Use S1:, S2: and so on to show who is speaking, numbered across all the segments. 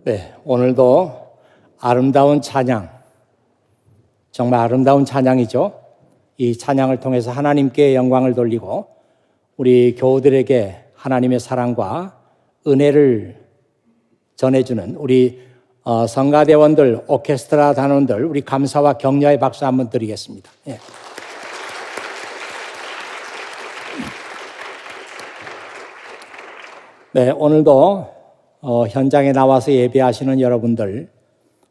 S1: 네, 오늘도 아름다운 찬양, 정말 아름다운 찬양이죠. 이 찬양을 통해서 하나님께 영광을 돌리고 우리 교우들에게 하나님의 사랑과 은혜를 전해주는 우리 성가대원들, 오케스트라 단원들, 우리 감사와 격려의 박수 한번 드리겠습니다. 예. 네, 오늘도 현장에 나와서 예배하시는 여러분들,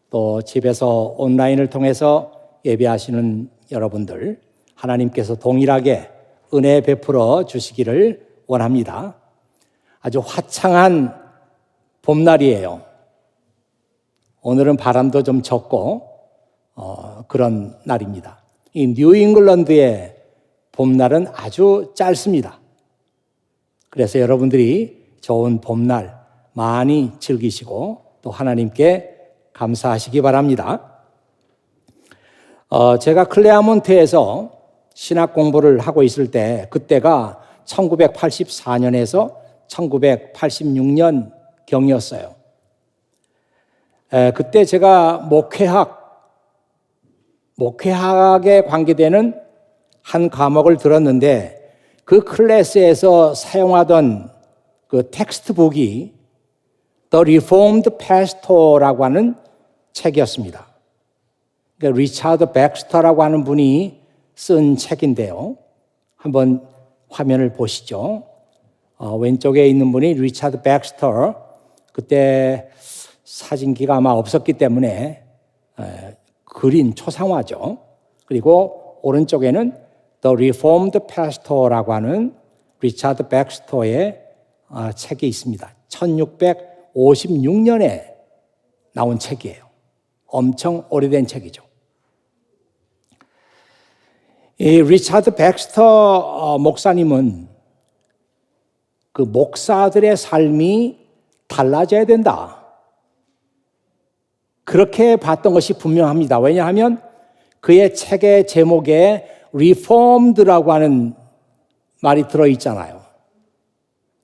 S1: 또 집에서 온라인을 통해서 예배하시는 여러분들, 하나님께서 동일하게 은혜 베풀어 주시기를 원합니다. 아주 화창한 봄날이에요. 오늘은 바람도 좀 적고 그런 날입니다. 이 뉴잉글랜드의 봄날은 아주 짧습니다. 그래서 여러분들이 좋은 봄날 많이 즐기시고 또 하나님께 감사하시기 바랍니다. 제가 클레아몬트에서 신학 공부를 하고 있을 때 그때가 1984년에서 1986년 경이었어요. 그때 제가 목회학에 관계되는 한 과목을 들었는데 그 클래스에서 사용하던 그 텍스트북이 The Reformed Pastor라고 하는 책이었습니다. 그러니까 리차드 백스터라고 하는 분이 쓴 책인데요. 한번 화면을 보시죠. 왼쪽에 있는 분이 리차드 백스터. 그때 사진기가 아마 없었기 때문에 그린 초상화죠. 그리고 오른쪽에는 The Reformed Pastor라고 하는 리차드 백스터의 책이 있습니다. 1656년에 나온 책이에요. 엄청 오래된 책이죠. 이 리차드 백스터 목사님은 그 목사들의 삶이 달라져야 된다. 그렇게 봤던 것이 분명합니다. 왜냐하면 그의 책의 제목에 Reformed라고 하는 말이 들어있잖아요.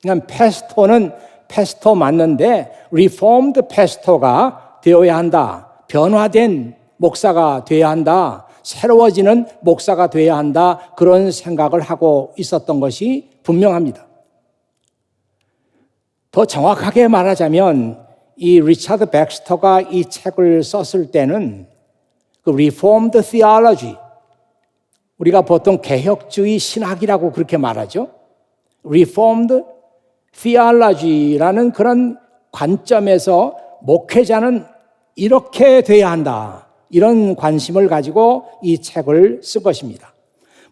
S1: 그러니까 패스토는 패스토 맞는데 Reformed 패스토가 되어야 한다. 변화된 목사가 되어야 한다. 새로워지는 목사가 되어야 한다. 그런 생각을 하고 있었던 것이 분명합니다. 더 정확하게 말하자면 이 리차드 백스터가 이 책을 썼을 때는 그 Reformed Theology, 우리가 보통 개혁주의 신학이라고 그렇게 말하죠. Reformed Theology라는 그런 관점에서 목회자는 이렇게 돼야 한다. 이런 관심을 가지고 이 책을 쓴 것입니다.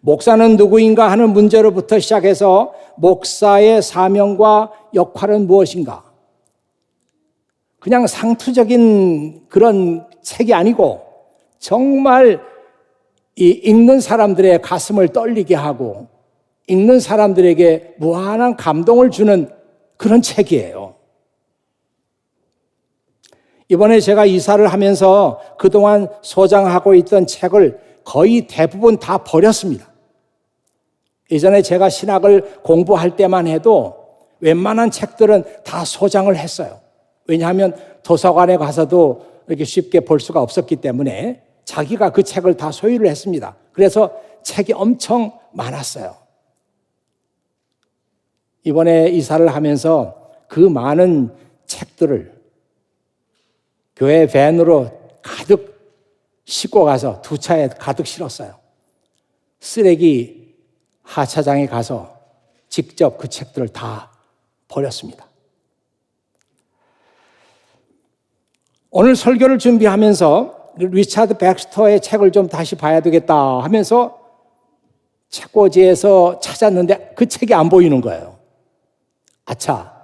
S1: 목사는 누구인가 하는 문제로부터 시작해서 목사의 사명과 역할은 무엇인가? 그냥 상투적인 그런 책이 아니고 정말 이 읽는 사람들의 가슴을 떨리게 하고 읽는 사람들에게 무한한 감동을 주는 그런 책이에요. 이번에 제가 이사를 하면서 그동안 소장하고 있던 책을 거의 대부분 다 버렸습니다. 예전에 제가 신학을 공부할 때만 해도 웬만한 책들은 다 소장을 했어요. 왜냐하면 도서관에 가서도 이렇게 쉽게 볼 수가 없었기 때문에 자기가 그 책을 다 소유를 했습니다. 그래서 책이 엄청 많았어요. 이번에 이사를 하면서 그 많은 책들을 교회 밴으로 가득 싣고 가서 두 차에 가득 실었어요. 쓰레기 하차장에 가서 직접 그 책들을 다 버렸습니다. 오늘 설교를 준비하면서 리차드 백스터의 책을 좀 다시 봐야 되겠다 하면서 책꽂이에서 찾았는데 그 책이 안 보이는 거예요. 아차,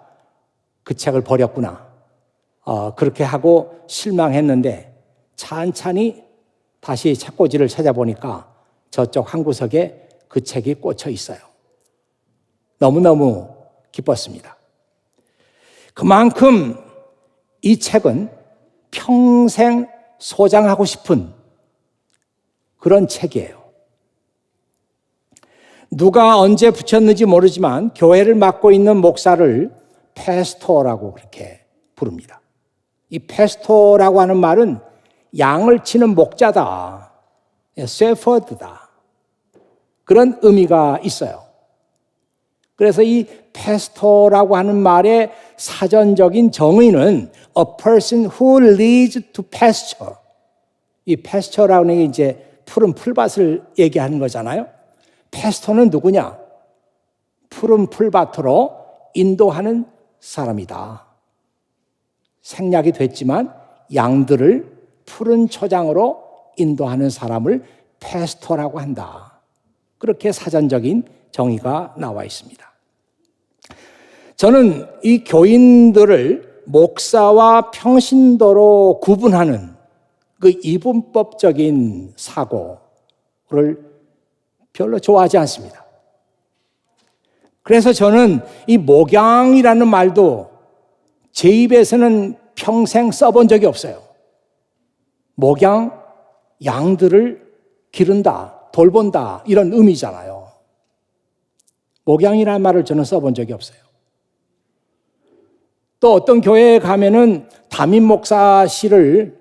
S1: 그 책을 버렸구나. 그렇게 하고 실망했는데 찬찬히 다시 책꽂이를 찾아보니까 저쪽 한 구석에 그 책이 꽂혀 있어요. 너무너무 기뻤습니다. 그만큼 이 책은 평생 소장하고 싶은 그런 책이에요. 누가 언제 붙였는지 모르지만 교회를 맡고 있는 목사를 패스토라고 그렇게 부릅니다. 이 패스토라고 하는 말은 양을 치는 목자다, 셰퍼드다, 그런 의미가 있어요. 그래서 이 패스토라고 하는 말의 사전적인 정의는 a person who leads to pasture. 이 pasture라는 게 이제 푸른 풀밭을 얘기하는 거잖아요. 패스토는 누구냐? 푸른 풀밭으로 인도하는 사람이다. 생략이 됐지만 양들을 푸른 초장으로 인도하는 사람을 패스토라고 한다. 그렇게 사전적인 정의가 나와 있습니다. 저는 이 교인들을 목사와 평신도로 구분하는 그 이분법적인 사고를 별로 좋아하지 않습니다. 그래서 저는 이 목양이라는 말도 제 입에서는 평생 써본 적이 없어요. 목양, 양들을 기른다, 돌본다, 이런 의미잖아요. 목양이라는 말을 저는 써본 적이 없어요. 또 어떤 교회에 가면은 담임 목사실을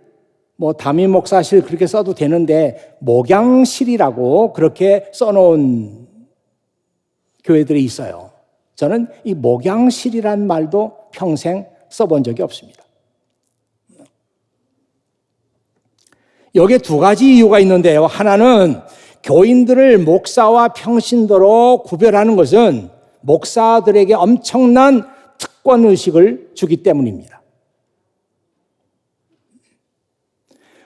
S1: 담임 목사실 그렇게 써도 되는데 목양실이라고 그렇게 써놓은 교회들이 있어요. 저는 이 목양실이란 말도 평생 써본 적이 없습니다. 여기에 두 가지 이유가 있는데요. 하나는 교인들을 목사와 평신도로 구별하는 것은 목사들에게 엄청난 특권의식을 주기 때문입니다.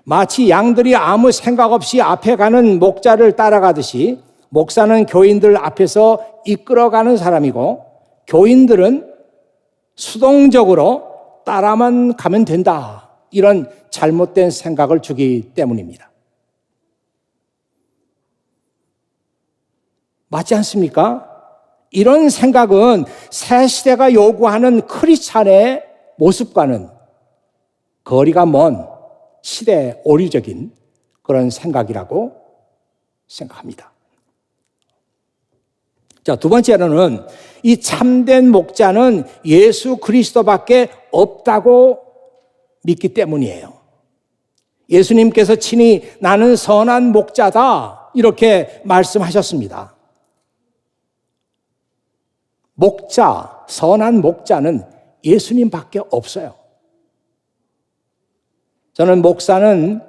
S1: 마치 양들이 아무 생각 없이 앞에 가는 목자를 따라가듯이 목사는 교인들 앞에서 이끌어가는 사람이고 교인들은 수동적으로 따라만 가면 된다. 이런 잘못된 생각을 주기 때문입니다. 맞지 않습니까? 이런 생각은 새 시대가 요구하는 크리스찬의 모습과는 거리가 먼 시대 오류적인 그런 생각이라고 생각합니다. 자, 두 번째로는 이 참된 목자는 예수 그리스도밖에 없다고 믿기 때문이에요. 예수님께서 친히 나는 선한 목자다 이렇게 말씀하셨습니다. 목자, 선한 목자는 예수님밖에 없어요. 저는 목사는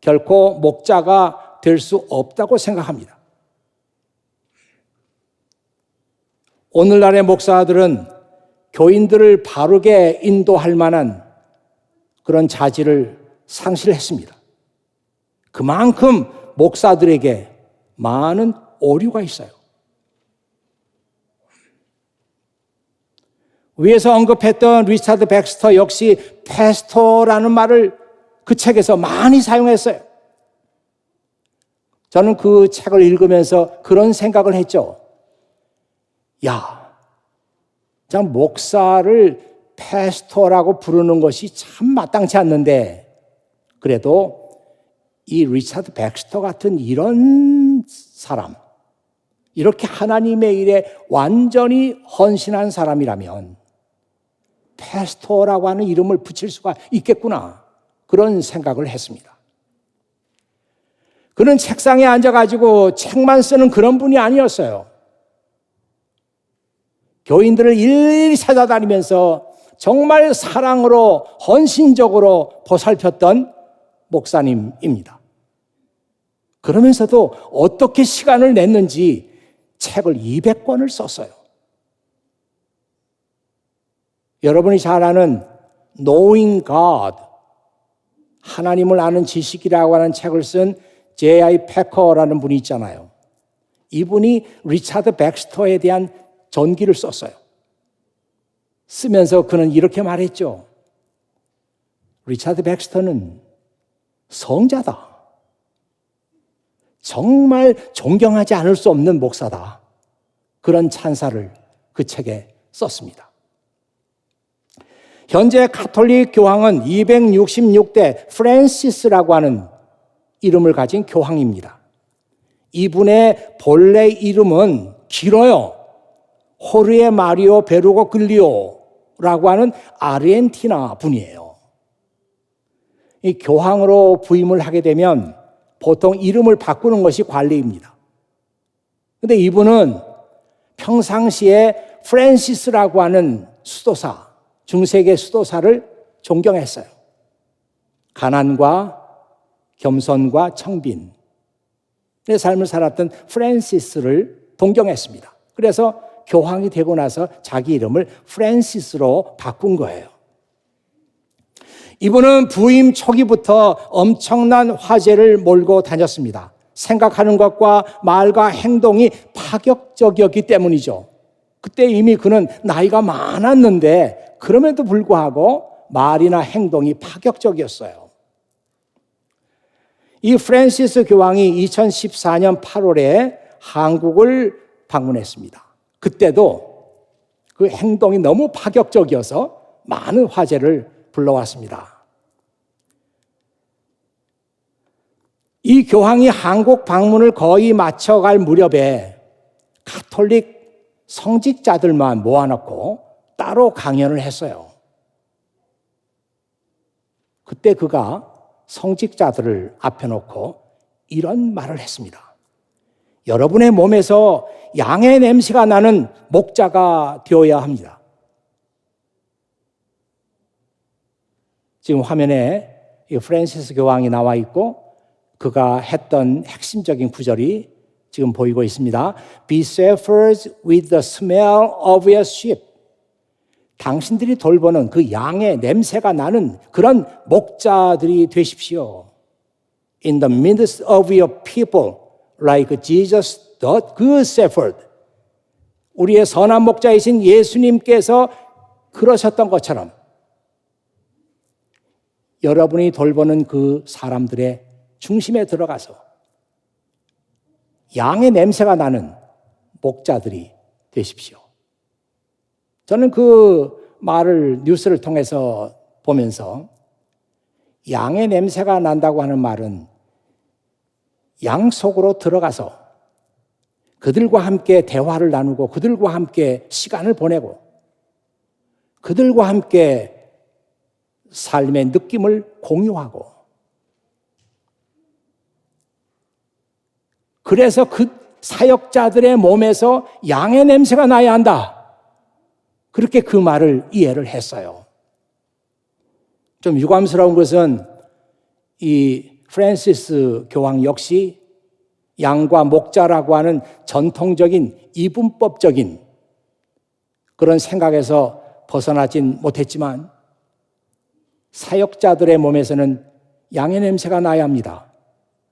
S1: 결코 목자가 될 수 없다고 생각합니다. 오늘날의 목사들은 교인들을 바르게 인도할 만한 그런 자질을 상실했습니다. 그만큼 목사들에게 많은 오류가 있어요. 위에서 언급했던 리차드 백스터 역시 패스토라는 말을 그 책에서 많이 사용했어요. 저는 그 책을 읽으면서 그런 생각을 했죠. 야, 참 목사를 패스토라고 부르는 것이 참 마땅치 않는데 그래도 이 리차드 백스터 같은 이런 사람, 이렇게 하나님의 일에 완전히 헌신한 사람이라면 패스토라고 하는 이름을 붙일 수가 있겠구나, 그런 생각을 했습니다. 그는 책상에 앉아가지고 책만 쓰는 그런 분이 아니었어요. 교인들을 일일이 찾아다니면서 정말 사랑으로 헌신적으로 보살폈던 목사님입니다. 그러면서도 어떻게 시간을 냈는지 책을 200권을 썼어요. 여러분이 잘 아는 Knowing God, 하나님을 아는 지식이라고 하는 책을 쓴 J.I. 패커라는 분이 있잖아요. 이분이 리차드 백스터에 대한 전기를 썼어요. 쓰면서 그는 이렇게 말했죠. 리차드 백스터는 성자다. 정말 존경하지 않을 수 없는 목사다. 그런 찬사를 그 책에 썼습니다. 현재 가톨릭 교황은 266대 프랜시스라고 하는 이름을 가진 교황입니다. 이분의 본래 이름은 길어요. 호르에 마리오 베르고 글리오라고 하는 아르헨티나 분이에요. 이 교황으로 부임을 하게 되면 보통 이름을 바꾸는 것이 관례입니다. 근데 이분은 평상시에 프랜시스라고 하는 수도사, 중세계 수도사를 존경했어요. 가난과 겸손과 청빈의 삶을 살았던 프랜시스를 동경했습니다. 그래서 교황이 되고 나서 자기 이름을 프랜시스로 바꾼 거예요. 이분은 부임 초기부터 엄청난 화제를 몰고 다녔습니다. 생각하는 것과 말과 행동이 파격적이었기 때문이죠. 그때 이미 그는 나이가 많았는데 그럼에도 불구하고 말이나 행동이 파격적이었어요. 이 프랜시스 교황이 2014년 8월에 한국을 방문했습니다. 그때도 그 행동이 너무 파격적이어서 많은 화제를 불러왔습니다. 이 교황이 한국 방문을 거의 마쳐갈 무렵에 가톨릭 성직자들만 모아놓고 따로 강연을 했어요. 그때 그가 성직자들을 앞에 놓고 이런 말을 했습니다. 여러분의 몸에서 양의 냄새가 나는 목자가 되어야 합니다. 지금 화면에 이 프랜시스 교황이 나와 있고 그가 했던 핵심적인 구절이 지금 보이고 있습니다. Be shepherds with the smell of your sheep. 당신들이 돌보는 그 양의 냄새가 나는 그런 목자들이 되십시오. In the midst of your people, like Jesus, the good shepherd. 우리의 선한 목자이신 예수님께서 그러셨던 것처럼 여러분이 돌보는 그 사람들의 중심에 들어가서 양의 냄새가 나는 목자들이 되십시오. 저는 그 말을 뉴스를 통해서 보면서 양의 냄새가 난다고 하는 말은 양 속으로 들어가서 그들과 함께 대화를 나누고 그들과 함께 시간을 보내고 그들과 함께 삶의 느낌을 공유하고 그래서 그 사역자들의 몸에서 양의 냄새가 나야 한다. 그렇게 그 말을 이해를 했어요. 좀 유감스러운 것은 이 프랜시스 교황 역시 양과 목자라고 하는 전통적인 이분법적인 그런 생각에서 벗어나진 못했지만 사역자들의 몸에서는 양의 냄새가 나야 합니다.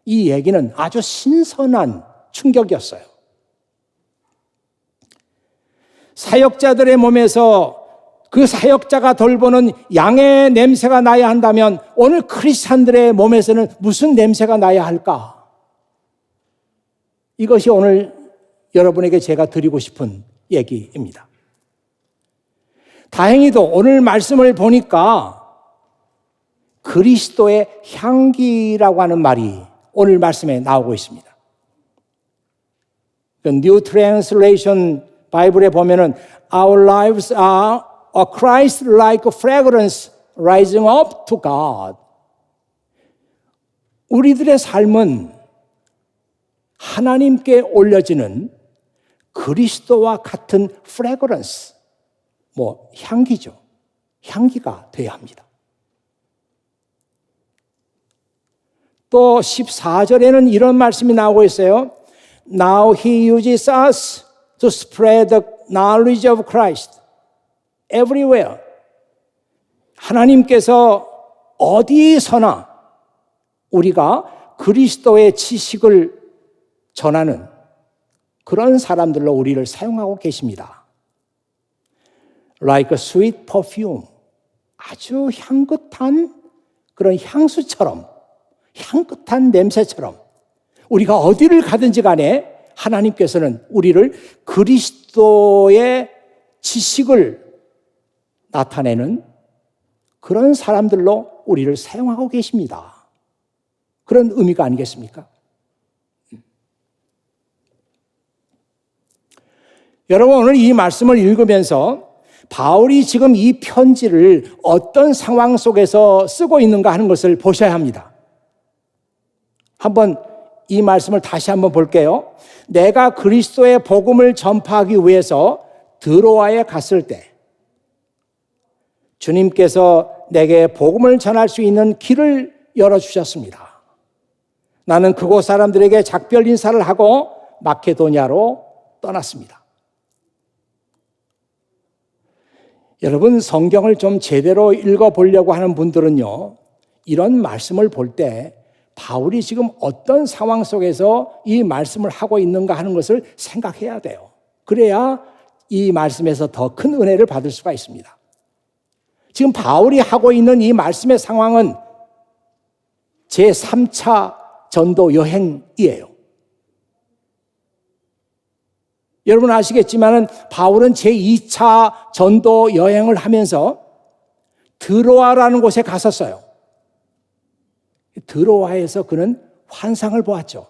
S1: 이 얘기는 아주 신선한 충격이었어요. 사역자들의 몸에서 그 사역자가 돌보는 양의 냄새가 나야 한다면 오늘 크리스찬들의 몸에서는 무슨 냄새가 나야 할까? 이것이 오늘 여러분에게 제가 드리고 싶은 얘기입니다. 다행히도 오늘 말씀을 보니까 그리스도의 향기라고 하는 말이 오늘 말씀에 나오고 있습니다. New Translation 바이블에 보면은 Our lives are a Christ-like fragrance rising up to God. 우리들의 삶은 하나님께 올려지는 그리스도와 같은 fragrance, 향기죠. 향기가 되어야 합니다. 또 14절에는 이런 말씀이 나오고 있어요. Now he uses us to spread the knowledge of Christ everywhere. 하나님께서 어디서나 우리가 그리스도의 지식을 전하는 그런 사람들로 우리를 사용하고 계십니다. Like a sweet perfume. 아주 향긋한 그런 향수처럼, 향긋한 냄새처럼 우리가 어디를 가든지 간에 하나님께서는 우리를 그리스도의 지식을 나타내는 그런 사람들로 우리를 사용하고 계십니다. 그런 의미가 아니겠습니까? 여러분, 오늘 이 말씀을 읽으면서 바울이 지금 이 편지를 어떤 상황 속에서 쓰고 있는가 하는 것을 보셔야 합니다. 한번 이 말씀을 다시 한번 볼게요. 내가 그리스도의 복음을 전파하기 위해서 드로아에 갔을 때 주님께서 내게 복음을 전할 수 있는 길을 열어주셨습니다. 나는 그곳 사람들에게 작별 인사를 하고 마케도니아로 떠났습니다. 여러분, 성경을 좀 제대로 읽어보려고 하는 분들은요, 이런 말씀을 볼 때 바울이 지금 어떤 상황 속에서 이 말씀을 하고 있는가 하는 것을 생각해야 돼요. 그래야 이 말씀에서 더 큰 은혜를 받을 수가 있습니다. 지금 바울이 하고 있는 이 말씀의 상황은 제3차 전도 여행이에요. 여러분 아시겠지만 바울은 제2차 전도 여행을 하면서 드로아라는 곳에 갔었어요. 드로아에서 그는 환상을 보았죠.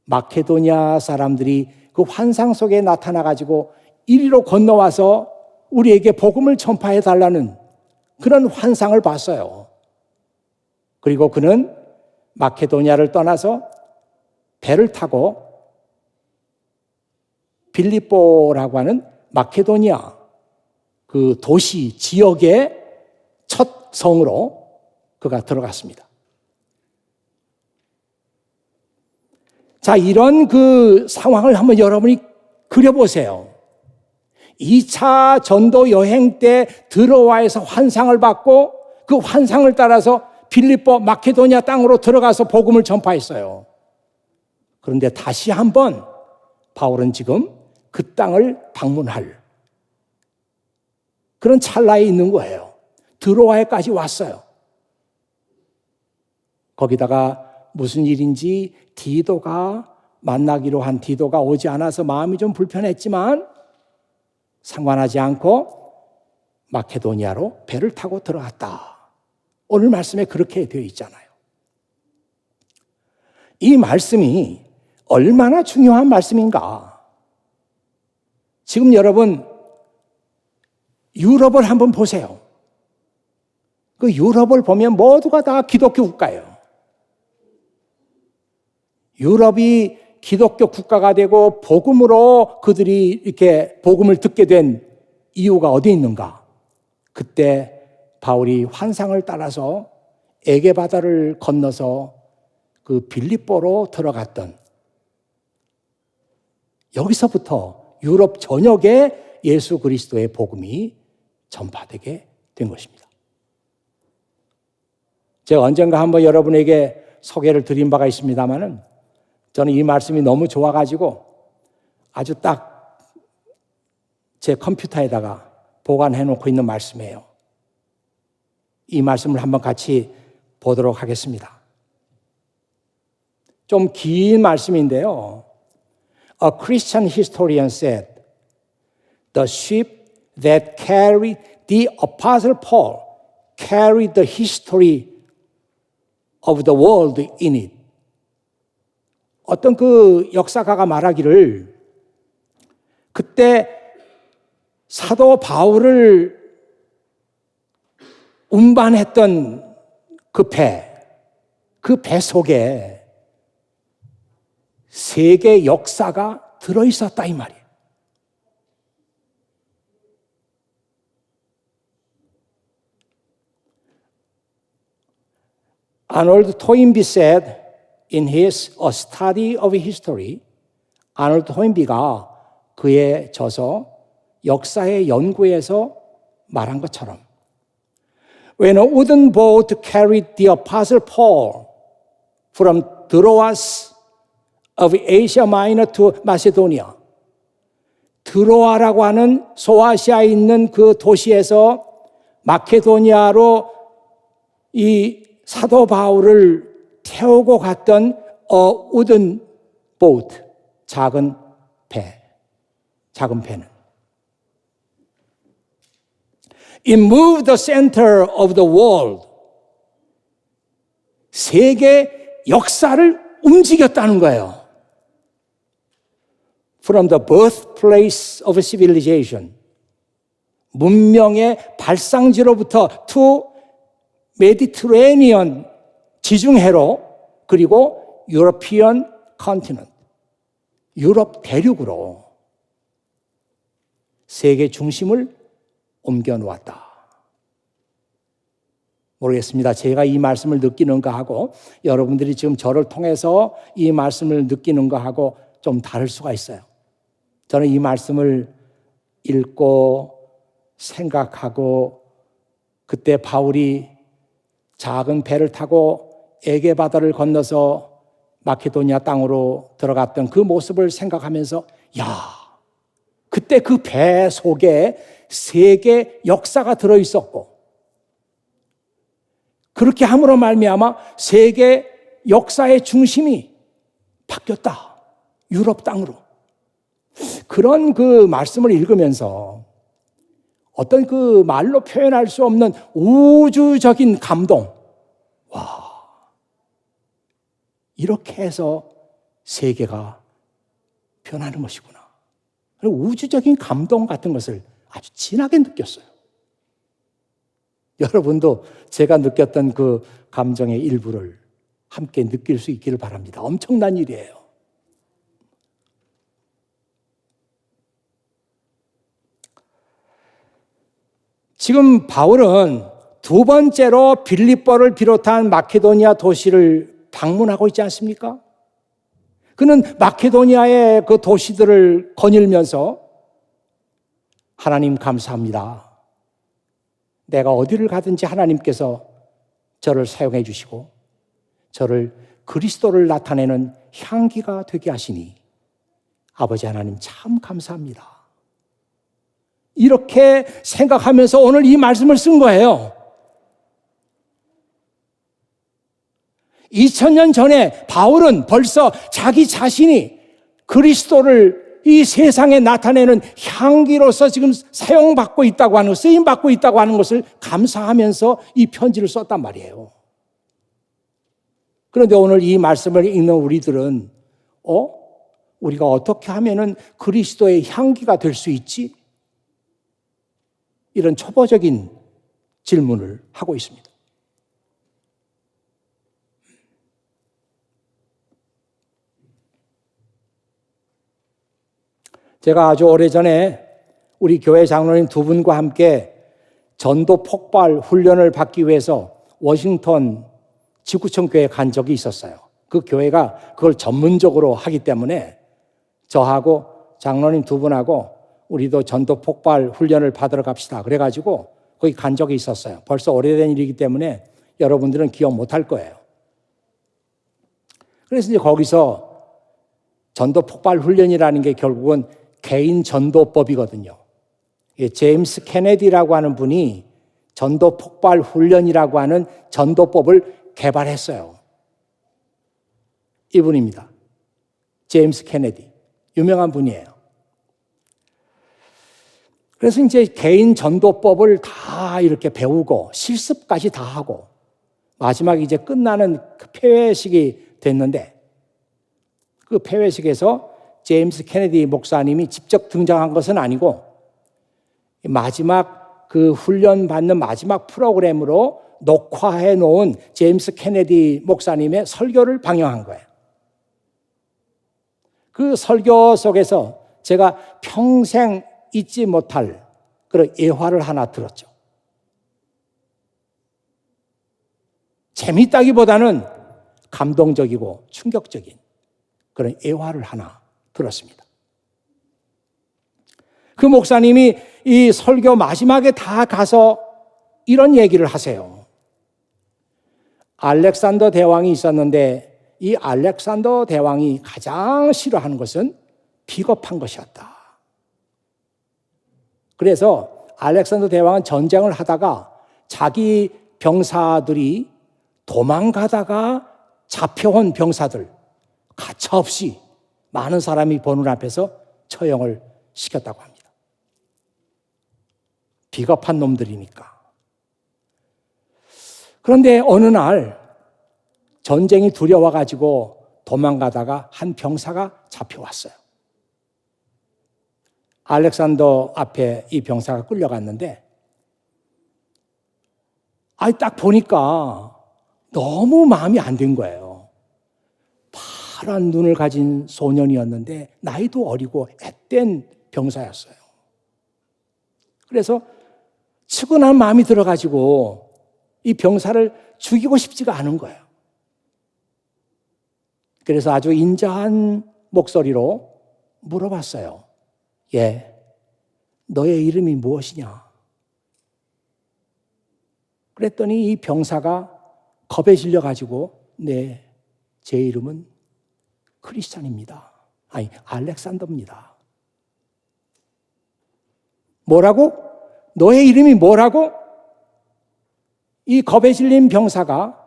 S1: 마케도니아 사람들이 그 환상 속에 나타나가지고 이리로 건너와서 우리에게 복음을 전파해 달라는 그런 환상을 봤어요. 그리고 그는 마케도니아를 떠나서 배를 타고 빌립보라고 하는 마케도니아 그 도시 지역의 첫 성으로 그가 들어갔습니다. 자, 이런 그 상황을 한번 여러분이 그려보세요. 2차 전도 여행 때 드로아에서 환상을 받고 그 환상을 따라서 빌립보 마케도니아 땅으로 들어가서 복음을 전파했어요. 그런데 다시 한번 바울은 지금 그 땅을 방문할 그런 찰나에 있는 거예요. 드로아에까지 왔어요. 거기다가 무슨 일인지 디도가 만나기로 한 디도가 오지 않아서 마음이 좀 불편했지만 상관하지 않고 마케도니아로 배를 타고 들어갔다. 오늘 말씀에 그렇게 되어 있잖아요. 이 말씀이 얼마나 중요한 말씀인가. 지금 여러분 유럽을 한번 보세요. 그 유럽을 보면 모두가 다 기독교 국가예요. 유럽이 기독교 국가가 되고 복음으로 그들이 이렇게 복음을 듣게 된 이유가 어디 있는가? 그때 바울이 환상을 따라서 에게 바다를 건너서 그 빌립보로 들어갔던 여기서부터 유럽 전역에 예수 그리스도의 복음이 전파되게 된 것입니다. 제가 언젠가 한번 여러분에게 소개를 드린 바가 있습니다만은 저는 이 말씀이 너무 좋아가지고 아주 딱 제 컴퓨터에다가 보관해 놓고 있는 말씀이에요. 이 말씀을 한번 같이 보도록 하겠습니다. 좀 긴 말씀인데요. A Christian historian said, the ship that carried the Apostle Paul carried the history of the world in it. 어떤 그 역사가가 말하기를 그때 사도 바울을 운반했던 그 배 속에 세계 역사가 들어있었다 이 말이에요. Arnold Toynbee said in his A Study of History, 아놀드 토인비가 그의 저서 역사의 연구에서 말한 것처럼 When a wooden boat carried the Apostle Paul from Troas of Asia Minor to Macedonia, 드로아라고 하는 소아시아에 있는 그 도시에서 마케도니아로 이 사도 바울을 태우고 갔던 a wooden boat, 작은 배는 It moved the center of the world. 세계 역사를 움직였다는 거예요. From the birthplace of civilization 문명의 발상지로부터 투 메디트레니언 지중해로, 그리고 유러피언 컨티넌트, 유럽 대륙으로 세계 중심을 옮겨 놓았다. 모르겠습니다. 제가 이 말씀을 느끼는가 하고 여러분들이 지금 저를 통해서 이 말씀을 느끼는가 하고 좀 다를 수가 있어요. 저는 이 말씀을 읽고 생각하고, 그때 바울이 작은 배를 타고 에게 바다를 건너서 마케도니아 땅으로 들어갔던 그 모습을 생각하면서, 그때 그 배 속에 세계 역사가 들어있었고, 그렇게 함으로 말미암아 세계 역사의 중심이 바뀌었다. 유럽 땅으로. 그런 그 말씀을 읽으면서 어떤 그 말로 표현할 수 없는 우주적인 감동. 이렇게 해서 세계가 변하는 것이구나. 우주적인 감동 같은 것을 아주 진하게 느꼈어요. 여러분도 제가 느꼈던 그 감정의 일부를 함께 느낄 수 있기를 바랍니다. 엄청난 일이에요. 지금 바울은 두 번째로 빌립보를 비롯한 마케도니아 도시를 방문하고 있지 않습니까? 그는 마케도니아의 그 도시들을 거닐면서, 하나님 감사합니다. 내가 어디를 가든지 하나님께서 저를 사용해 주시고 저를 그리스도를 나타내는 향기가 되게 하시니 아버지 하나님 참 감사합니다. 이렇게 생각하면서 오늘 이 말씀을 쓴 거예요. 2000년 전에 바울은 벌써 자기 자신이 그리스도를 이 세상에 나타내는 향기로서 지금 사용받고 있다고 하는, 쓰임받고 있다고 하는 것을 감사하면서 이 편지를 썼단 말이에요. 그런데 오늘 이 말씀을 읽는 우리들은 우리가 어떻게 하면은 그리스도의 향기가 될 수 있지? 이런 초보적인 질문을 하고 있습니다. 제가 아주 오래전에 우리 교회 장로님 두 분과 함께 전도 폭발 훈련을 받기 위해서 워싱턴 지구촌 교회에 간 적이 있었어요. 그 교회가 그걸 전문적으로 하기 때문에 저하고 장로님 두 분하고 우리도 전도 폭발 훈련을 받으러 갑시다. 그래가지고 거기 간 적이 있었어요. 벌써 오래된 일이기 때문에 여러분들은 기억 못할 거예요. 그래서 이제 거기서 전도 폭발 훈련이라는 게 결국은 개인 전도법이거든요. 제임스 케네디라고 하는 분이 전도 폭발 훈련이라고 하는 전도법을 개발했어요. 이분입니다. 제임스 케네디. 유명한 분이에요. 그래서 이제 개인 전도법을 다 이렇게 배우고 실습까지 다 하고 마지막에 이제 끝나는 그 폐회식이 됐는데, 그 폐회식에서 제임스 케네디 목사님이 직접 등장한 것은 아니고 마지막 그 훈련 받는 마지막 프로그램으로 녹화해 놓은 제임스 케네디 목사님의 설교를 방영한 거예요. 그 설교 속에서 제가 평생 잊지 못할 그런 예화를 하나 들었죠. 재밌다기보다는 감동적이고 충격적인 그런 예화를 하나 들었습니다. 그 목사님이 이 설교 마지막에 다 가서 이런 얘기를 하세요. 알렉산더 대왕이 있었는데 이 알렉산더 대왕이 가장 싫어하는 것은 비겁한 것이었다. 그래서 알렉산더 대왕은 전쟁을 하다가 자기 병사들이 도망가다가 잡혀온 병사들 가차없이 많은 사람이 보는 앞에서 처형을 시켰다고 합니다. 비겁한 놈들이니까. 그런데 어느 날 전쟁이 두려워가지고 도망가다가 한 병사가 잡혀왔어요. 알렉산더 앞에 이 병사가 끌려갔는데, 딱 보니까 너무 마음이 안 든 거예요. 파란 눈을 가진 소년이었는데 나이도 어리고 앳된 병사였어요. 그래서 측은한 마음이 들어가지고 이 병사를 죽이고 싶지가 않은 거예요. 그래서 아주 인자한 목소리로 물어봤어요. 너의 이름이 무엇이냐? 그랬더니 이 병사가 겁에 질려가지고 제 이름은 크리스찬입니다. 알렉산더입니다. 뭐라고? 너의 이름이 뭐라고? 이 겁에 질린 병사가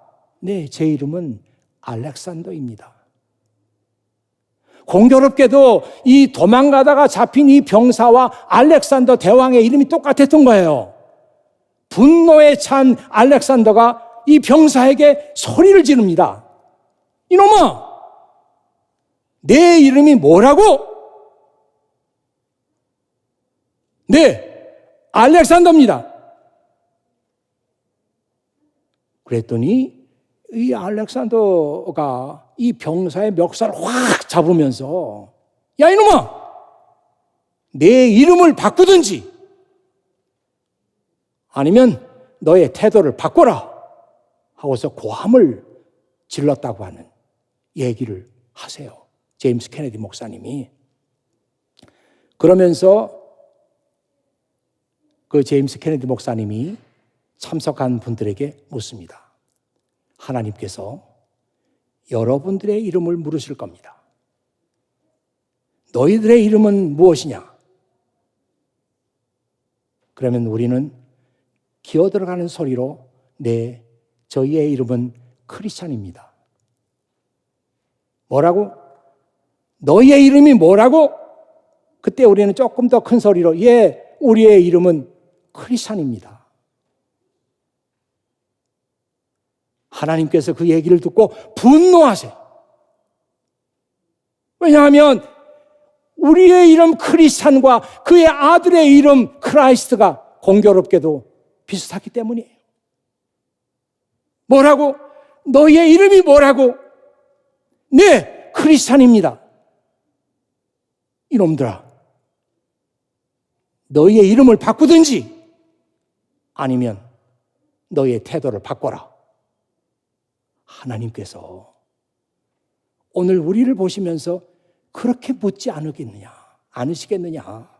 S1: 제 이름은 알렉산더입니다. 공교롭게도 이 도망가다가 잡힌 이 병사와 알렉산더 대왕의 이름이 똑같았던 거예요. 분노에 찬 알렉산더가 이 병사에게 소리를 지릅니다. 이놈아! 내 이름이 뭐라고? 알렉산더입니다. 그랬더니 이 알렉산더가 이 병사의 멱살을 확 잡으면서 야 이놈아! 내 이름을 바꾸든지 아니면 너의 태도를 바꿔라 하고서 고함을 질렀다고 하는 얘기를 하세요. 제임스 케네디 목사님이. 그러면서 그 제임스 케네디 목사님이 참석한 분들에게 묻습니다. 하나님께서 여러분들의 이름을 물으실 겁니다. 너희들의 이름은 무엇이냐? 그러면 우리는 기어들어가는 소리로 저희의 이름은 크리스찬입니다. 뭐라고? 너희의 이름이 뭐라고? 그때 우리는 조금 더 큰 소리로 우리의 이름은 크리스찬입니다. 하나님께서 그 얘기를 듣고 분노하세요. 왜냐하면 우리의 이름 크리스찬과 그의 아들의 이름 크라이스트가 공교롭게도 비슷하기 때문이에요. 뭐라고? 너희의 이름이 뭐라고? 크리스찬입니다. 이놈들아, 너희의 이름을 바꾸든지 아니면 너희의 태도를 바꿔라. 하나님께서 오늘 우리를 보시면서 그렇게 묻지 않으시겠느냐?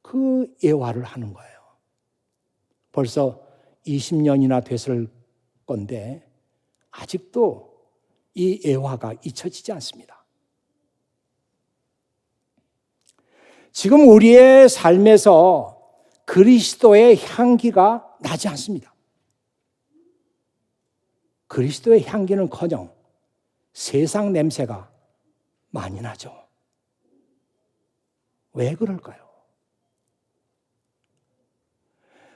S1: 그 예화를 하는 거예요. 벌써 20년이나 됐을 건데 아직도 이 예화가 잊혀지지 않습니다. 지금 우리의 삶에서 그리스도의 향기가 나지 않습니다. 그리스도의 향기는커녕 세상 냄새가 많이 나죠. 왜 그럴까요?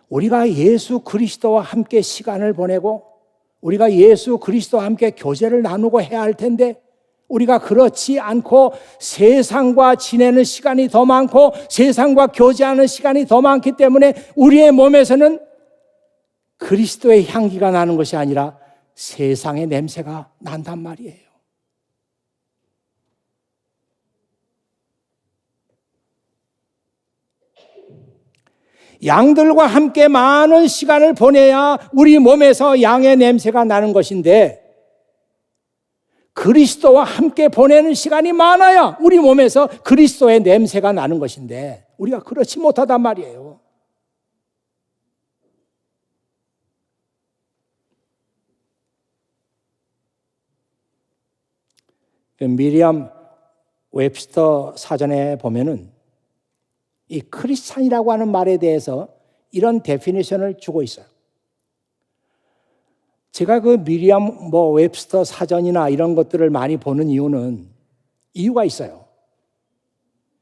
S1: 우리가 예수 그리스도와 함께 시간을 보내고 우리가 예수 그리스도와 함께 교제를 나누고 해야 할 텐데 우리가 그렇지 않고 세상과 지내는 시간이 더 많고 세상과 교제하는 시간이 더 많기 때문에 우리의 몸에서는 그리스도의 향기가 나는 것이 아니라 세상의 냄새가 난단 말이에요. 양들과 함께 많은 시간을 보내야 우리 몸에서 양의 냄새가 나는 것인데 그리스도와 함께 보내는 시간이 많아야 우리 몸에서 그리스도의 냄새가 나는 것인데 우리가 그렇지 못하단 말이에요. 미리암 웹스터 사전에 보면은 이 크리스찬이라고 하는 말에 대해서 이런 데피니션을 주고 있어요. 제가 그 미리암 웹스터 사전이나 이런 것들을 많이 보는 이유가 있어요.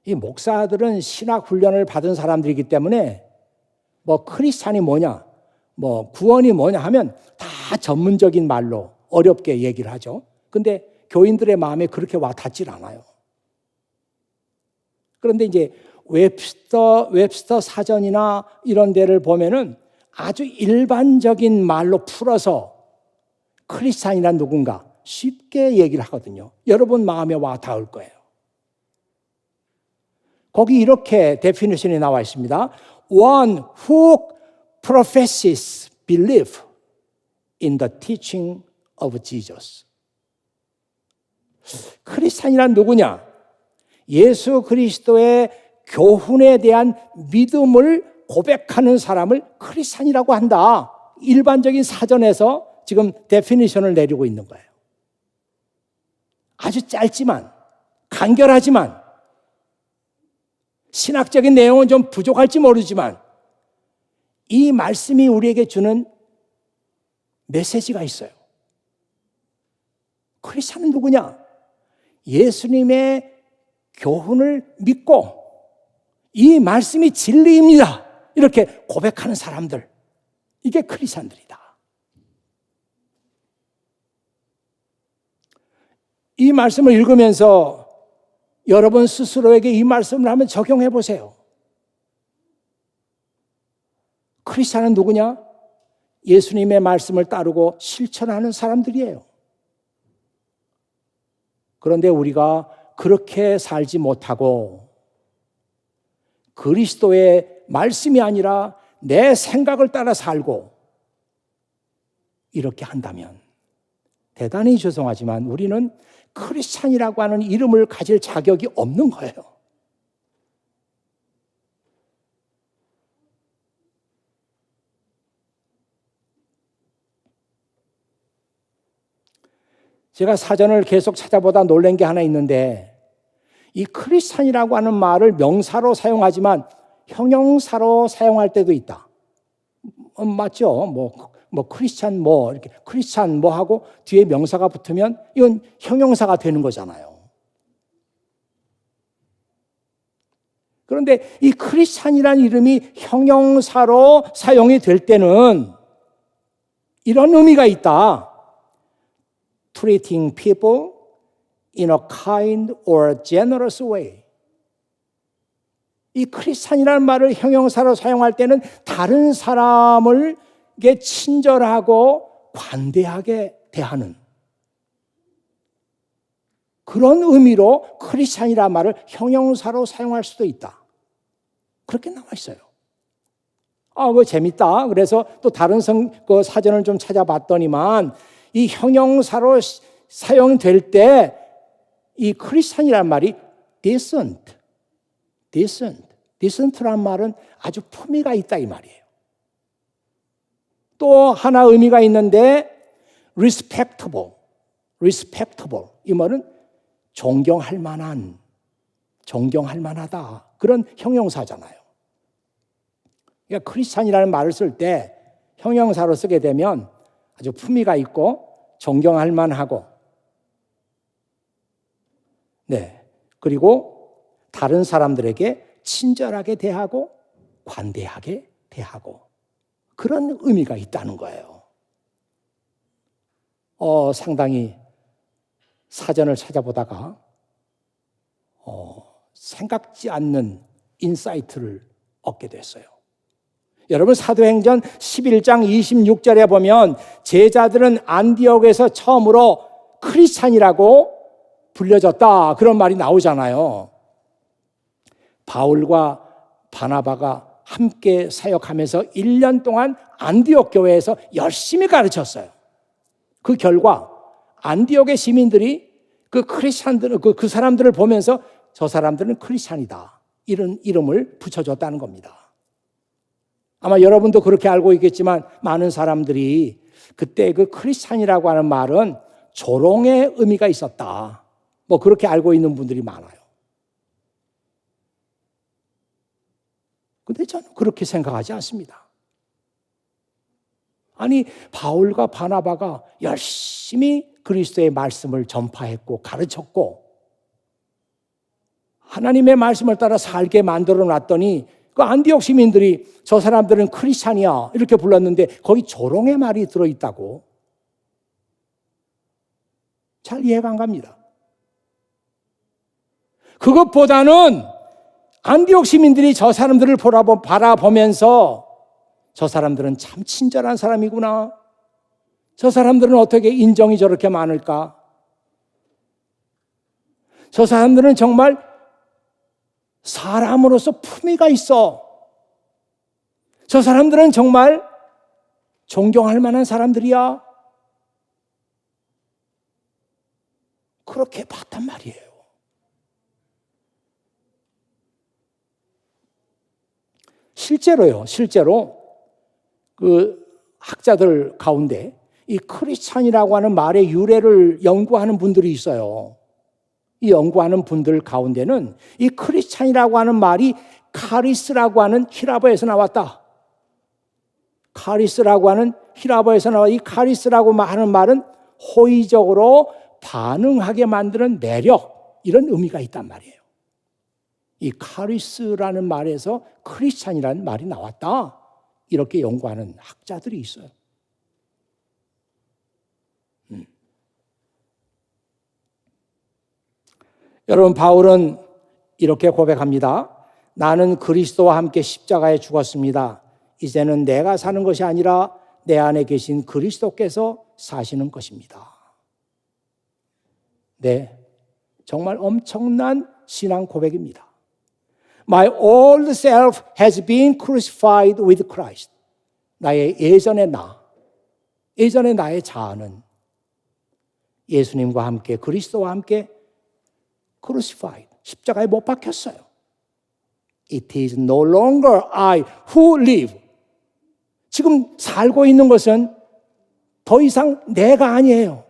S1: 이 목사들은 신학 훈련을 받은 사람들이기 때문에 크리스찬이 뭐냐, 구원이 뭐냐 하면 다 전문적인 말로 어렵게 얘기를 하죠. 근데 교인들의 마음에 그렇게 와 닿질 않아요. 그런데 이제 웹스터 사전이나 이런 데를 보면은 아주 일반적인 말로 풀어서 크리스찬이란 누군가 쉽게 얘기를 하거든요. 여러분 마음에 와 닿을 거예요. 거기 이렇게 데피니션이 나와 있습니다. One who professes belief in the teaching of Jesus. 크리스찬이란 누구냐? 예수 그리스도의 교훈에 대한 믿음을 고백하는 사람을 크리스찬이라고 한다. 일반적인 사전에서 지금 데피니션을 내리고 있는 거예요. 아주 짧지만, 간결하지만, 신학적인 내용은 좀 부족할지 모르지만 이 말씀이 우리에게 주는 메시지가 있어요. 크리스찬은 누구냐? 예수님의 교훈을 믿고 이 말씀이 진리입니다. 이렇게 고백하는 사람들. 이게 크리스찬들이다. 이 말씀을 읽으면서 여러분 스스로에게 이 말씀을 한번 적용해 보세요. 크리스찬은 누구냐? 예수님의 말씀을 따르고 실천하는 사람들이에요. 그런데 우리가 그렇게 살지 못하고 그리스도의 말씀이 아니라 내 생각을 따라 살고 이렇게 한다면 대단히 죄송하지만 우리는 크리스찬이라고 하는 이름을 가질 자격이 없는 거예요. 제가 사전을 계속 찾아보다 놀란 게 하나 있는데 이 크리스찬이라고 하는 말을 명사로 사용하지만 형용사로 사용할 때도 있다. 맞죠? 뭐 크리스찬 이렇게 크리스찬 하고 뒤에 명사가 붙으면 이건 형용사가 되는 거잖아요. 그런데 이 크리스찬이라는 이름이 형용사로 사용이 될 때는 이런 의미가 있다. Treating people in a kind or generous way. 이 크리스찬이라는 말을 형용사로 사용할 때는 다른 사람을 친절하고 관대하게 대하는 그런 의미로 크리스찬이라는 말을 형용사로 사용할 수도 있다. 그렇게 나와 있어요. 그거 재밌다. 그래서 또 다른 그 사전을 좀 찾아봤더니만 이 형용사로 사용될 때 이 크리스찬이라는 말이 decent라는 말은 아주 품위가 있다 이 말이에요. 또 하나 의미가 있는데 respectable 이 말은 존경할 만하다 그런 형용사잖아요. 그러니까 크리스찬이라는 말을 쓸 때 형용사로 쓰게 되면 아주 품위가 있고 존경할 만하고 그리고 다른 사람들에게 친절하게 대하고 관대하게 대하고 그런 의미가 있다는 거예요. 상당히 사전을 찾아보다가 생각지 않는 인사이트를 얻게 됐어요. 여러분 사도행전 11장 26절에 보면 제자들은 안디옥에서 처음으로 크리스찬이라고 불려졌다 그런 말이 나오잖아요. 바울과 바나바가 함께 사역하면서 1년 동안 안디옥 교회에서 열심히 가르쳤어요. 그 결과 안디옥의 시민들이 그 크리스찬들, 그 사람들을 보면서 저 사람들은 크리스찬이다 이런 이름을 붙여줬다는 겁니다. 아마 여러분도 그렇게 알고 있겠지만 많은 사람들이 그때 그 크리스찬이라고 하는 말은 조롱의 의미가 있었다. 그렇게 알고 있는 분들이 많아요. 근데 저는 그렇게 생각하지 않습니다. 아니, 바울과 바나바가 열심히 그리스도의 말씀을 전파했고 가르쳤고 하나님의 말씀을 따라 살게 만들어 놨더니 그 안디옥 시민들이 저 사람들은 크리스찬이야 이렇게 불렀는데 거기 조롱의 말이 들어있다고. 잘 이해가 안 갑니다. 그것보다는 안디옥 시민들이 저 사람들을 바라보면서 저 사람들은 참 친절한 사람이구나. 저 사람들은 어떻게 인정이 저렇게 많을까? 저 사람들은 정말 사람으로서 품위가 있어. 저 사람들은 정말 존경할 만한 사람들이야. 그렇게 봤단 말이에요. 실제로 그 학자들 가운데 이 크리스찬이라고 하는 말의 유래를 연구하는 분들이 있어요. 이 연구하는 분들 가운데는 이 크리스찬이라고 하는 말이 카리스라고 하는 히라보에서 나왔다. 카리스라고 하는 히라보에서 나와. 이 카리스라고 하는 말은 호의적으로 반응하게 만드는 매력, 이런 의미가 있단 말이에요. 이 카리스라는 말에서 크리스찬이라는 말이 나왔다. 이렇게 연구하는 학자들이 있어요. 여러분, 바울은 이렇게 고백합니다. 나는 그리스도와 함께 십자가에 죽었습니다. 이제는 내가 사는 것이 아니라 내 안에 계신 그리스도께서 사시는 것입니다. 네, 정말 엄청난 신앙 고백입니다. My old self has been crucified with Christ. 나의 예전의 나의 자아는 예수님과 함께, 그리스도와 함께 crucified, 십자가에 못 박혔어요. It is no longer I who live. 지금 살고 있는 것은 더 이상 내가 아니에요.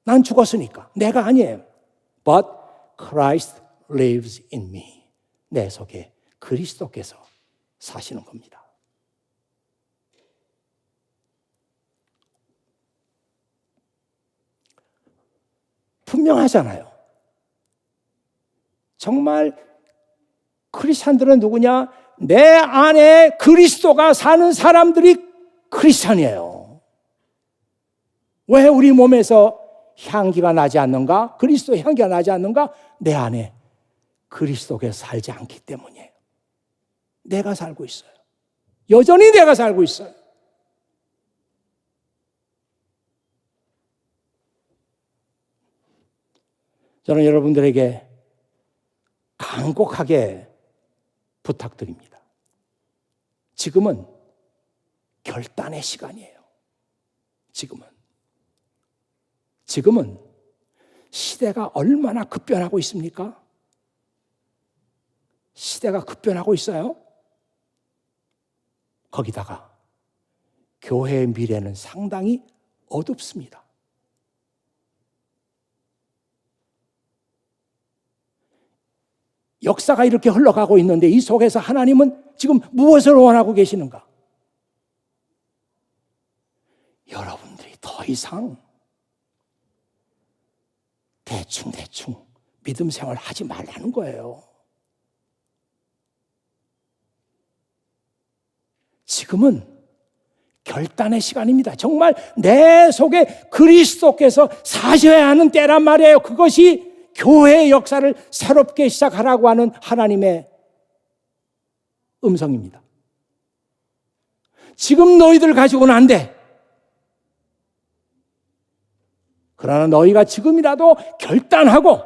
S1: 난 죽었으니까 내가 아니에요. But Christ lives in me. 내 속에 그리스도께서 사시는 겁니다. 분명하잖아요. 정말 크리스찬들은 누구냐? 내 안에 그리스도가 사는 사람들이 크리스찬이에요. 왜 우리 몸에서 향기가 나지 않는가? 그리스도의 향기가 나지 않는가? 내 안에 그리스도께서 살지 않기 때문이에요. 내가 살고 있어요. 여전히 내가 살고 있어요. 저는 여러분들에게 간곡하게 부탁드립니다. 지금은 결단의 시간이에요. 지금은 시대가 얼마나 급변하고 있습니까? 시대가 급변하고 있어요. 거기다가 교회의 미래는 상당히 어둡습니다. 역사가 이렇게 흘러가고 있는데 이 속에서 하나님은 지금 무엇을 원하고 계시는가? 여러분들이 더 이상 대충 믿음 생활 하지 말라는 거예요. 지금은 결단의 시간입니다. 정말 내 속에 그리스도께서 사셔야 하는 때란 말이에요. 그것이 교회의 역사를 새롭게 시작하라고 하는 하나님의 음성입니다. 지금 너희들 가지고는 안 돼. 그러나 너희가 지금이라도 결단하고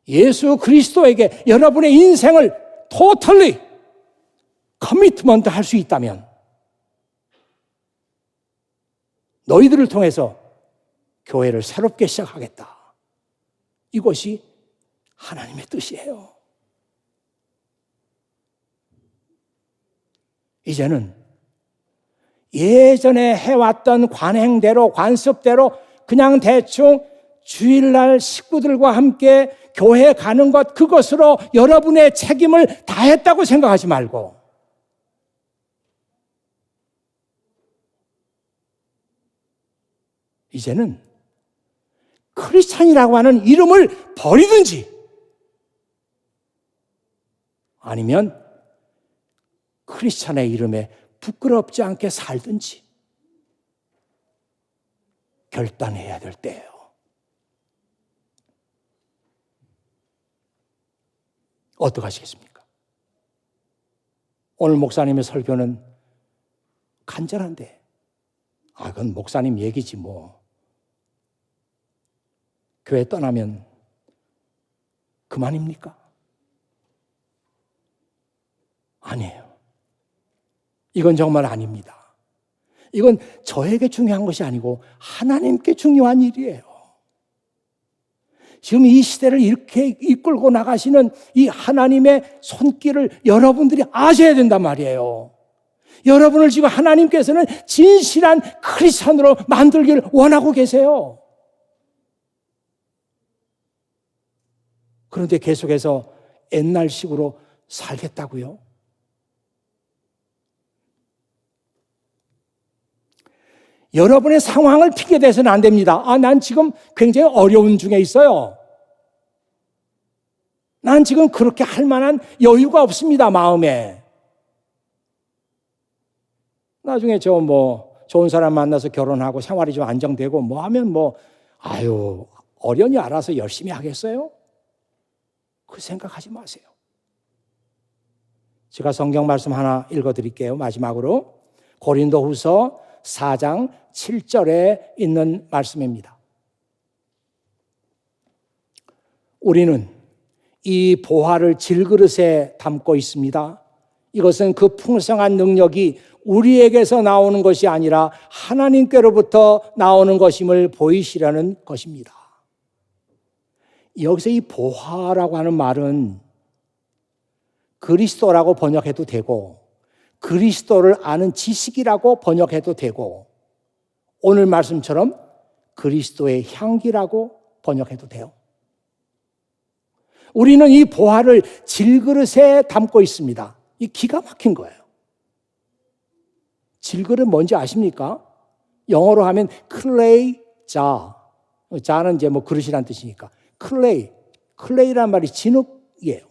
S1: 예수 그리스도에게 여러분의 인생을 totally 커미트먼트 할 수 있다면 너희들을 통해서 교회를 새롭게 시작하겠다. 이것이 하나님의 뜻이에요. 이제는 예전에 해왔던 관행대로, 관습대로 그냥 대충 주일날 식구들과 함께 교회 가는 것, 그것으로 여러분의 책임을 다했다고 생각하지 말고 이제는 크리스찬이라고 하는 이름을 버리든지 아니면 크리스찬의 이름에 부끄럽지 않게 살든지 결단해야 될 때예요. 어떡하시겠습니까? 오늘 목사님의 설교는 간절한데, 그건 목사님 얘기지 뭐. 교회 떠나면 그만입니까? 아니에요. 이건 정말 아닙니다. 이건 저에게 중요한 것이 아니고 하나님께 중요한 일이에요. 지금 이 시대를 이렇게 이끌고 나가시는 이 하나님의 손길을 여러분들이 아셔야 된단 말이에요. 여러분을 지금 하나님께서는 진실한 크리스천으로 만들기를 원하고 계세요. 그런데 계속해서 옛날식으로 살겠다고요? 여러분의 상황을 핑계대서는 안 됩니다. 난 지금 굉장히 어려운 중에 있어요. 난 지금 그렇게 할 만한 여유가 없습니다, 마음에. 나중에 좋은 사람 만나서 결혼하고 생활이 좀 안정되고 하면 어련히 알아서 열심히 하겠어요? 그 생각하지 마세요. 제가 성경 말씀 하나 읽어드릴게요. 마지막으로 고린도후서 4장 7절에 있는 말씀입니다. 우리는 이 보화를 질그릇에 담고 있습니다. 이것은 그 풍성한 능력이 우리에게서 나오는 것이 아니라 하나님께로부터 나오는 것임을 보이시려는 것입니다. 여기서 이 보화라고 하는 말은 그리스도라고 번역해도 되고 그리스도를 아는 지식이라고 번역해도 되고 오늘 말씀처럼 그리스도의 향기라고 번역해도 돼요. 우리는 이 보화를 질그릇에 담고 있습니다. 이 기가 막힌 거예요. 질그릇 뭔지 아십니까? 영어로 하면 clay jar. jar는 이제 그릇이란 뜻이니까. clay란 말이 진흙이에요.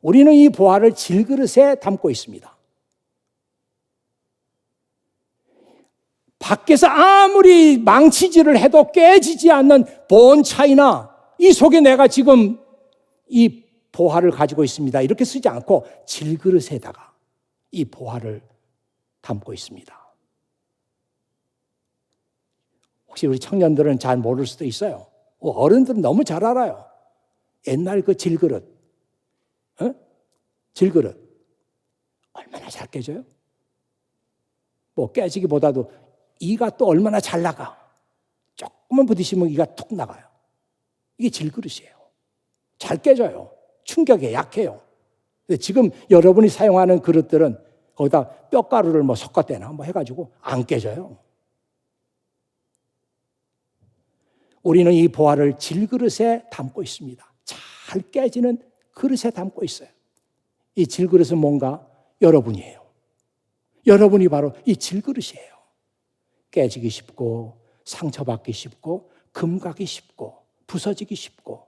S1: 우리는 이 보화를 질그릇에 담고 있습니다. 밖에서 아무리 망치질을 해도 깨지지 않는 본 차이나 이 속에 내가 지금 이 보화를 가지고 있습니다. 이렇게 쓰지 않고 질그릇에다가 이 보화를 담고 있습니다. 혹시 우리 청년들은 잘 모를 수도 있어요. 어른들은 너무 잘 알아요. 옛날 그 질그릇. 질그릇. 얼마나 잘 깨져요? 깨지기보다도 이가 또 얼마나 잘 나가. 조금만 부딪히면 이가 툭 나가요. 이게 질그릇이에요. 잘 깨져요. 충격에 약해요. 근데 지금 여러분이 사용하는 그릇들은 거기다 뼈가루를 섞었대나 해가지고 안 깨져요. 우리는 이 보화를 질그릇에 담고 있습니다. 잘 깨지는 그릇에 담고 있어요. 이 질그릇은 뭔가? 여러분이에요. 여러분이 바로 이 질그릇이에요. 깨지기 쉽고 상처받기 쉽고 금가기 쉽고 부서지기 쉽고.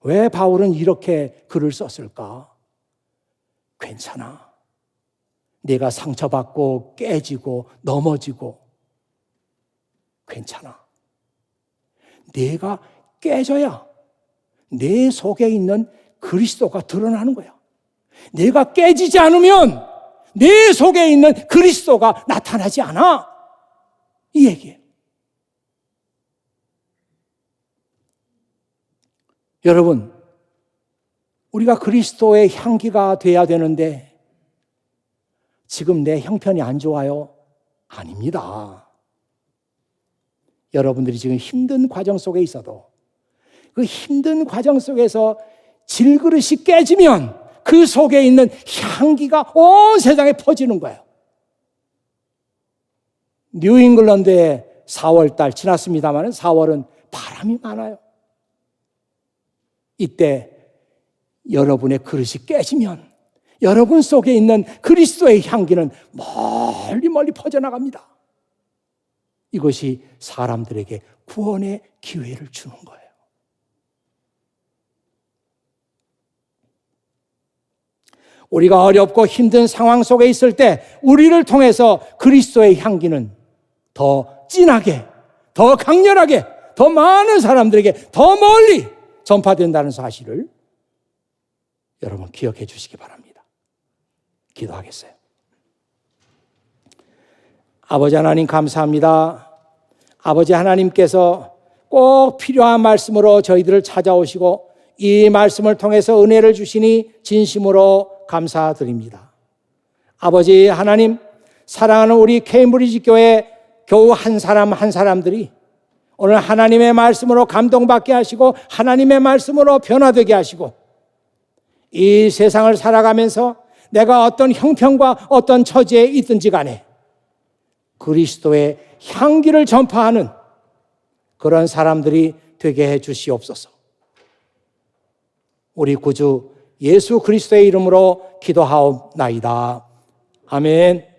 S1: 왜 바울은 이렇게 글을 썼을까? 괜찮아. 내가 상처받고 깨지고 넘어지고 괜찮아. 내가 깨져야 내 속에 있는 그리스도가 드러나는 거야. 내가 깨지지 않으면 내 속에 있는 그리스도가 나타나지 않아. 이 얘기예요. 여러분, 우리가 그리스도의 향기가 돼야 되는데 지금 내 형편이 안 좋아요? 아닙니다. 여러분들이 지금 힘든 과정 속에 있어도 그 힘든 과정 속에서 질그릇이 깨지면 그 속에 있는 향기가 온 세상에 퍼지는 거예요. 뉴잉글랜드의 4월달 지났습니다만 4월은 바람이 많아요. 이때 여러분의 그릇이 깨지면 여러분 속에 있는 그리스도의 향기는 멀리 멀리 퍼져나갑니다. 이것이 사람들에게 구원의 기회를 주는 거예요. 우리가 어렵고 힘든 상황 속에 있을 때 우리를 통해서 그리스도의 향기는 더 진하게, 더 강렬하게, 더 많은 사람들에게 더 멀리 전파된다는 사실을 여러분 기억해 주시기 바랍니다. 기도하겠어요. 아버지 하나님 감사합니다. 아버지 하나님께서 꼭 필요한 말씀으로 저희들을 찾아오시고 이 말씀을 통해서 은혜를 주시니 진심으로 감사드립니다. 아버지 하나님, 사랑하는 우리 케임브리지 교회 교우 한 사람 한 사람들이 오늘 하나님의 말씀으로 감동받게 하시고 하나님의 말씀으로 변화되게 하시고 이 세상을 살아가면서 내가 어떤 형편과 어떤 처지에 있든지 간에 그리스도의 향기를 전파하는 그런 사람들이 되게 해 주시옵소서. 우리 구주 예수 그리스도의 이름으로 기도하옵나이다. 아멘.